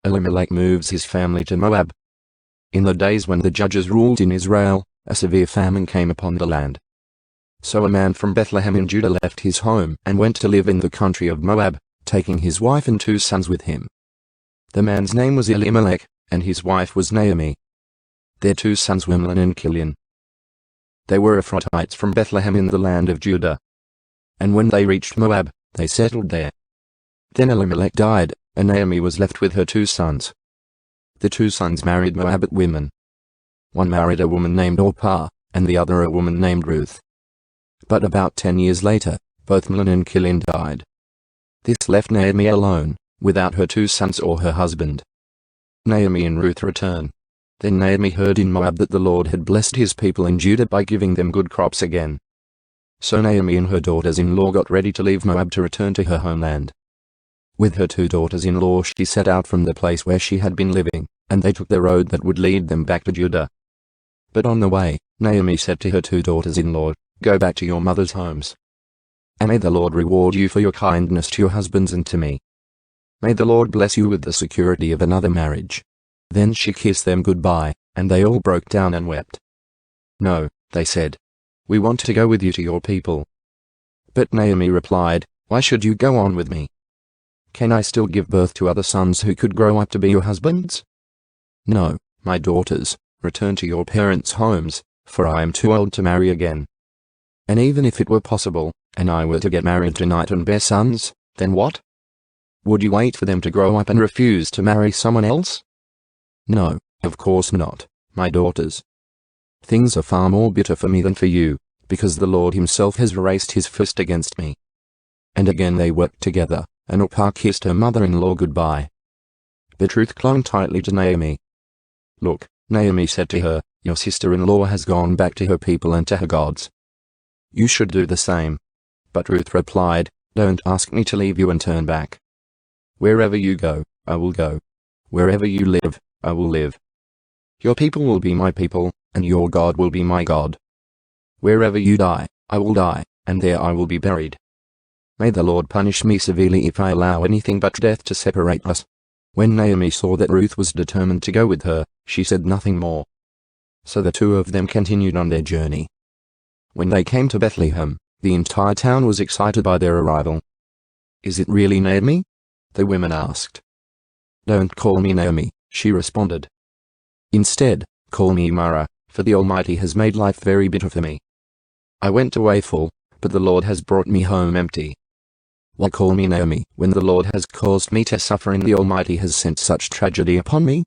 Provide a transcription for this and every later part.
Elimelech moves his family to Moab. In the days when the judges ruled in Israel, a severe famine came upon the land. So a man from Bethlehem in Judah left his home and went to live in the country of Moab, taking his wife and 2 sons with him. The man's name was Elimelech, and his wife was Naomi. Their 2 sons were Mahlon and Chilion. They were Ephrathites from Bethlehem in the land of Judah. And when they reached Moab, they settled there. Then Elimelech died, and Naomi was left with her 2 sons. The 2 sons married Moabite women. One married a woman named Orpah, and the other a woman named Ruth. But about 10 years later, both Mahlon and Chilion died. This left Naomi alone, without her 2 sons or her husband. Naomi and Ruth return. Then Naomi heard in Moab that the Lord had blessed his people in Judah by giving them good crops again. So Naomi and her daughters-in-law got ready to leave Moab to return to her homeland. With her 2 daughters-in-law she set out from the place where she had been living, and they took the road that would lead them back to Judah. But on the way, Naomi said to her 2 daughters-in-law, "Go back to your mother's homes. And may the Lord reward you for your kindness to your husbands and to me. May the Lord bless you with the security of another marriage." Then she kissed them goodbye, and they all broke down and wept. "No," they said. "We want to go with you to your people." But Naomi replied, "Why should you go on with me? Can I still give birth to other sons who could grow up to be your husbands? No, my daughters, return to your parents' homes, for I am too old to marry again. And even if it were possible, and I were to get married tonight and bear sons, then what? Would you wait for them to grow up and refuse to marry someone else? No, of course not, my daughters. Things are far more bitter for me than for you, because the Lord himself has raised his fist against me." And again they wept together, and Orpah kissed her mother-in-law goodbye. But Ruth clung tightly to Naomi. "Look," Naomi said to her, "your sister-in-law has gone back to her people and to her gods. You should do the same." But Ruth replied, "Don't ask me to leave you and turn back. Wherever you go, I will go. Wherever you live, I will live. Your people will be my people, and your God will be my God. Wherever you die, I will die, and there I will be buried. May the Lord punish me severely if I allow anything but death to separate us." When Naomi saw that Ruth was determined to go with her, she said nothing more. So the 2 of them continued on their journey. When they came to Bethlehem, the entire town was excited by their arrival. "Is it really Naomi?" the women asked. "Don't call me Naomi," she responded. "Instead, call me Mara, for the Almighty has made life very bitter for me. I went away full, but the Lord has brought me home empty. Why call me Naomi when the Lord has caused me to suffer and the Almighty has sent such tragedy upon me?"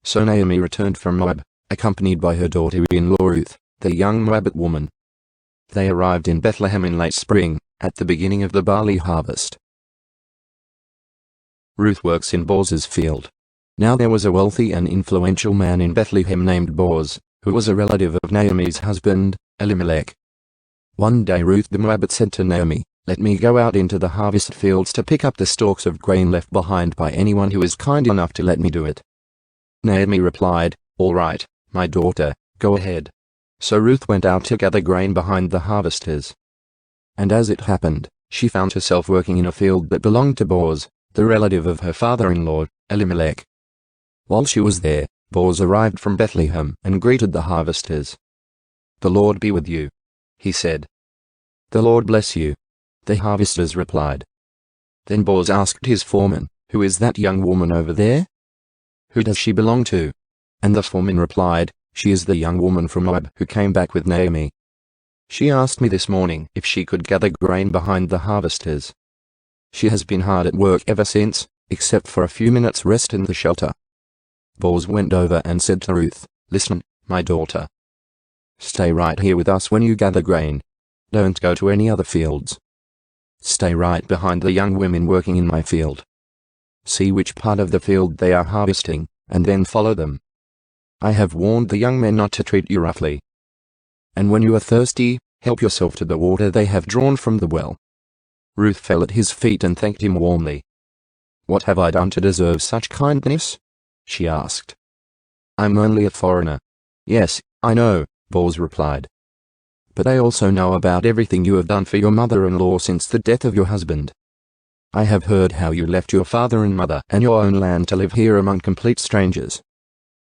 So Naomi returned from Moab, accompanied by her daughter-in-law Ruth, the young Moabite woman. They arrived in Bethlehem in late spring, at the beginning of the barley harvest. Ruth works in Boaz's field. Now there was a wealthy and influential man in Bethlehem named Boaz, who was a relative of Naomi's husband, Elimelech. One day Ruth the Moabite said to Naomi, "Let me go out into the harvest fields to pick up the stalks of grain left behind by anyone who is kind enough to let me do it." Naomi replied, "All right, my daughter, go ahead." So Ruth went out to gather grain behind the harvesters. And as it happened, she found herself working in a field that belonged to Boaz, the relative of her father-in-law, Elimelech. While she was there, Boaz arrived from Bethlehem and greeted the harvesters. "The Lord be with you," he said. "The Lord bless you," the harvesters replied. Then Boaz asked his foreman, "Who is that young woman over there? Who does she belong to?" And the foreman replied, "She is the young woman from Moab who came back with Naomi. She asked me this morning if she could gather grain behind the harvesters. She has been hard at work ever since, except for a few minutes rest in the shelter." Boaz went over and said to Ruth, "Listen, my daughter. Stay right here with us when you gather grain. Don't go to any other fields. Stay right behind the young women working in my field. See which part of the field they are harvesting, and then follow them. I have warned the young men not to treat you roughly. And when you are thirsty, help yourself to the water they have drawn from the well." Ruth fell at his feet and thanked him warmly. "What have I done to deserve such kindness?" she asked. "I'm only a foreigner." "Yes, I know," Boaz replied. "But I also know about everything you have done for your mother-in-law since the death of your husband. I have heard how you left your father and mother and your own land to live here among complete strangers.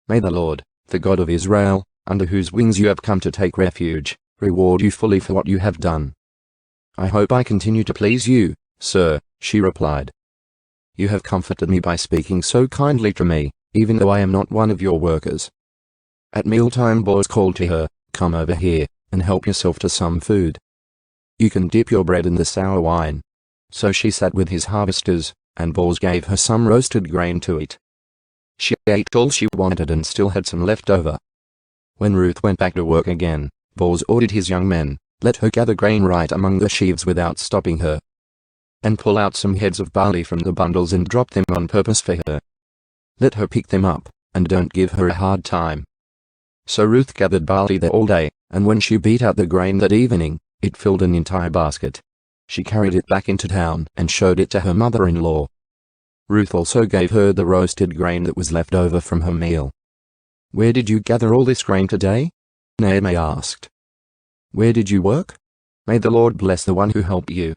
May the Lord, the God of Israel, under whose wings you have come to take refuge, reward you fully for what you have done. I hope I continue to please you, sir, she replied. You have comforted me by speaking so kindly to me, even though I am not one of your workers. At mealtime Boaz called to her, come over here, and help yourself to some food. You can dip your bread in the sour wine. So she sat with his harvesters, and Boaz gave her some roasted grain to eat. She ate all she wanted and still had some left over. When Ruth went back to work again, Boaz ordered his young men, let her gather grain right among the sheaves without stopping her, and pull out some heads of barley from the bundles and drop them on purpose for her. Let her pick them up, and don't give her a hard time. So Ruth gathered barley there all day, and when she beat out the grain that evening, it filled an entire basket. She carried it back into town and showed it to her mother-in-law. Ruth also gave her the roasted grain that was left over from her meal. Where did you gather all this grain today? Naomi asked. Where did you work? May the Lord bless the one who helped you.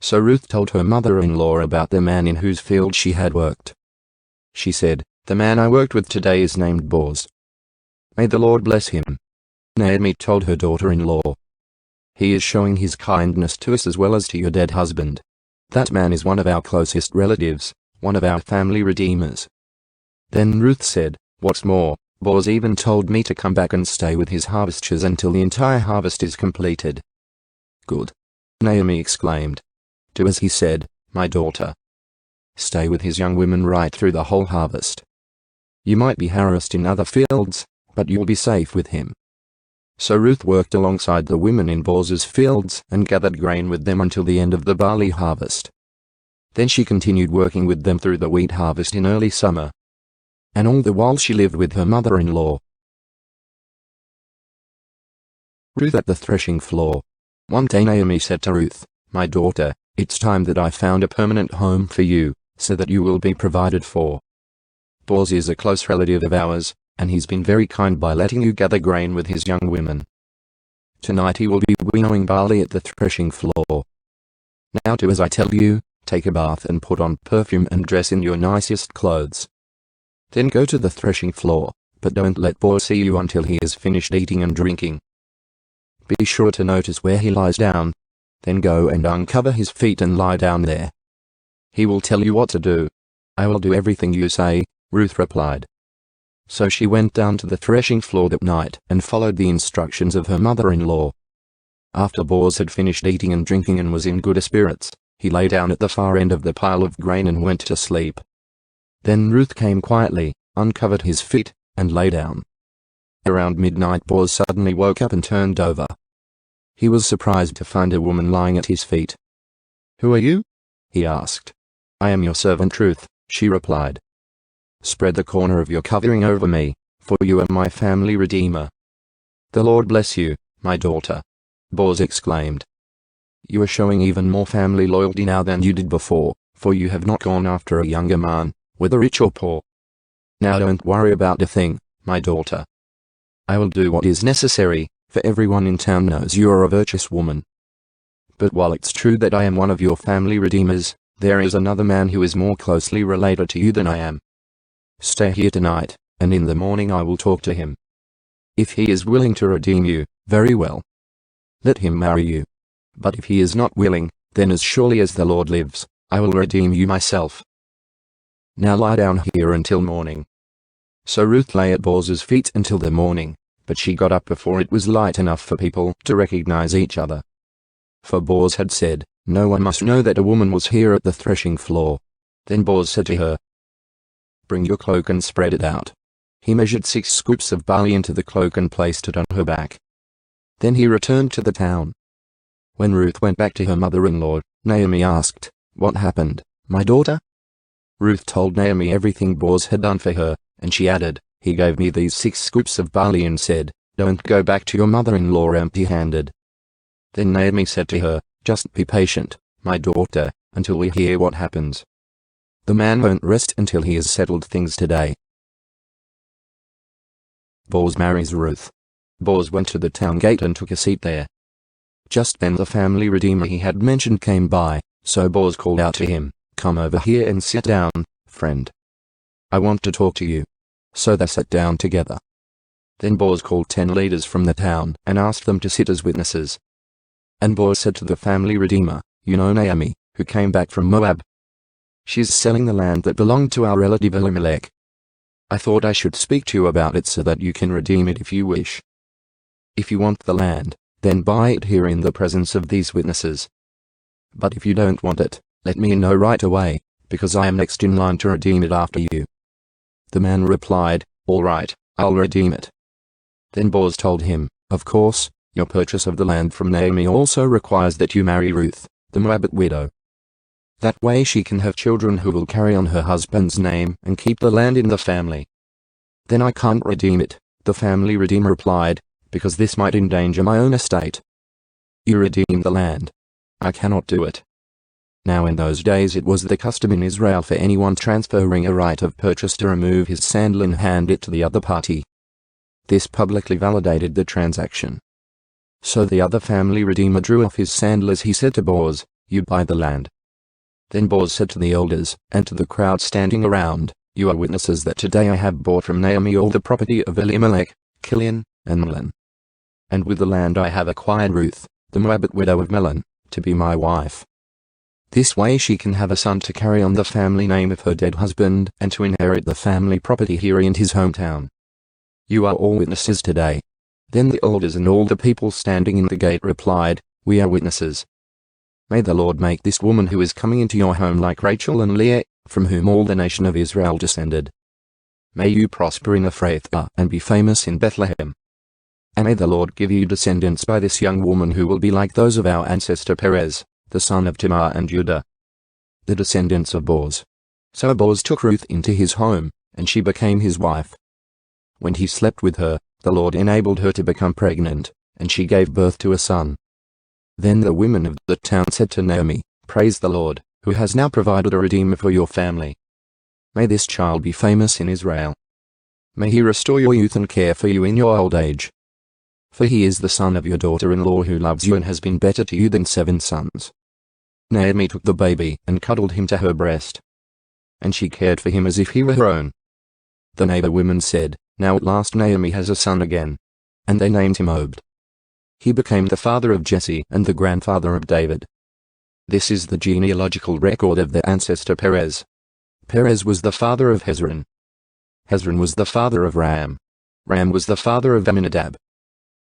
So Ruth told her mother-in-law about the man in whose field she had worked. She said, the man I worked with today is named Boaz. May the Lord bless him. Naomi told her daughter-in-law. He is showing his kindness to us as well as to your dead husband. That man is one of our closest relatives, one of our family redeemers. Then Ruth said, what's more, Boaz even told me to come back and stay with his harvesters until the entire harvest is completed. Good. Naomi exclaimed. Do as he said, my daughter. Stay with his young women right through the whole harvest. You might be harassed in other fields, but you'll be safe with him. So Ruth worked alongside the women in Boaz's fields and gathered grain with them until the end of the barley harvest. Then she continued working with them through the wheat harvest in early summer. And all the while she lived with her mother-in-law. Ruth at the threshing floor. One day Naomi said to Ruth, my daughter, it's time that I found a permanent home for you, so that you will be provided for. Boaz is a close relative of ours, and he's been very kind by letting you gather grain with his young women. Tonight he will be winnowing barley at the threshing floor. Now do as I tell you, take a bath and put on perfume and dress in your nicest clothes. Then go to the threshing floor, but don't let Boaz see you until he has finished eating and drinking. Be sure to notice where he lies down. Then go and uncover his feet and lie down there. He will tell you what to do. I will do everything you say, Ruth replied. So she went down to the threshing floor that night and followed the instructions of her mother-in-law. After Boaz had finished eating and drinking and was in good spirits, he lay down at the far end of the pile of grain and went to sleep. Then Ruth came quietly, uncovered his feet, and lay down. Around midnight Boaz suddenly woke up and turned over. He was surprised to find a woman lying at his feet. Who are you? He asked. I am your servant Ruth, she replied. Spread the corner of your covering over me, for you are my family redeemer. The Lord bless you, my daughter, Boaz exclaimed. You are showing even more family loyalty now than you did before, for you have not gone after a younger man, whether rich or poor. Now don't worry about a thing, my daughter. I will do what is necessary, for everyone in town knows you are a virtuous woman. But while it's true that I am one of your family redeemers, there is another man who is more closely related to you than I am. Stay here tonight, and in the morning I will talk to him. If he is willing to redeem you, very well. Let him marry you. But if he is not willing, then as surely as the Lord lives, I will redeem you myself. Now lie down here until morning. So Ruth lay at Boaz's feet until the morning, but she got up before it was light enough for people to recognize each other. For Boaz had said, no one must know that a woman was here at the threshing floor. Then Boaz said to her, bring your cloak and spread it out. He measured 6 scoops of barley into the cloak and placed it on her back. Then he returned to the town. When Ruth went back to her mother-in-law, Naomi asked, what happened, my daughter? Ruth told Naomi everything Boaz had done for her, and she added, he gave me these 6 scoops of barley and said, don't go back to your mother-in-law empty-handed. Then Naomi said to her, just be patient, my daughter, until we hear what happens. The man won't rest until he has settled things today. Boaz marries Ruth. Boaz went to the town gate and took a seat there. Just then the family redeemer he had mentioned came by, So Boaz called out to him, "Come over here and sit down, friend. I want to talk to you." So they sat down together. Then Boaz called 10 leaders from the town and asked them to sit as witnesses. And Boaz said to the family redeemer, "You know Naomi, who came back from Moab. She's selling the land that belonged to our relative Elimelech. I thought I should speak to you about it so that you can redeem it if you wish. If you want the land, then buy it here in the presence of these witnesses. But if you don't want it, let me know right away, because I am next in line to redeem it after you." The man replied, "All right, I'll redeem it." Then Boaz told him, "Of course, your purchase of the land from Naomi also requires that you marry Ruth, the Moabite widow. That way she can have children who will carry on her husband's name and keep the land in the family." "Then I can't redeem it," the family redeemer replied, "because this might endanger my own estate." "You redeem the land." "I cannot do it." Now in those days it was the custom in Israel for anyone transferring a right of purchase to remove his sandal and hand it to the other party. This publicly validated the transaction. So the other family redeemer drew off his sandal as he said to Boaz, "You buy the land." Then Boaz said to the elders and to the crowd standing around, "You are witnesses that today I have bought from Naomi all the property of Elimelech, Kilion, and Mahlon. And with the land I have acquired Ruth, the Moabite widow of Mahlon, to be my wife. This way she can have a son to carry on the family name of her dead husband and to inherit the family property here in his hometown. You are all witnesses today." Then the elders and all the people standing in the gate replied, "We are witnesses. May the Lord make this woman who is coming into your home like Rachel and Leah, from whom all the nation of Israel descended. May you prosper in Ephrathah and be famous in Bethlehem. And may the Lord give you descendants by this young woman who will be like those of our ancestor Perez, the son of Tamar and Judah, the descendants of Boaz." So Boaz took Ruth into his home, and she became his wife. When he slept with her, the Lord enabled her to become pregnant, and she gave birth to a son. Then the women of the town said to Naomi, "Praise the Lord, who has now provided a redeemer for your family. May this child be famous in Israel. May he restore your youth and care for you in your old age. For he is the son of your daughter-in-law who loves you and has been better to you than 7 sons." Naomi took the baby and cuddled him to her breast. And she cared for him as if he were her own. The neighbor women said, "Now at last Naomi has a son again." And they named him Obed. He became the father of Jesse and the grandfather of David. This is the genealogical record of their ancestor Perez. Perez was the father of Hezron. Hezron was the father of Ram. Ram was the father of Amminadab.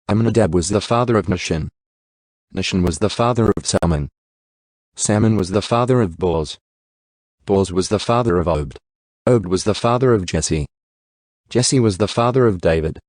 Amminadab was the father of Nahshon. Nahshon was the father of Salmon. Salmon was the father of Boaz. Boaz was the father of Obed. Obed was the father of Jesse. Jesse was the father of David.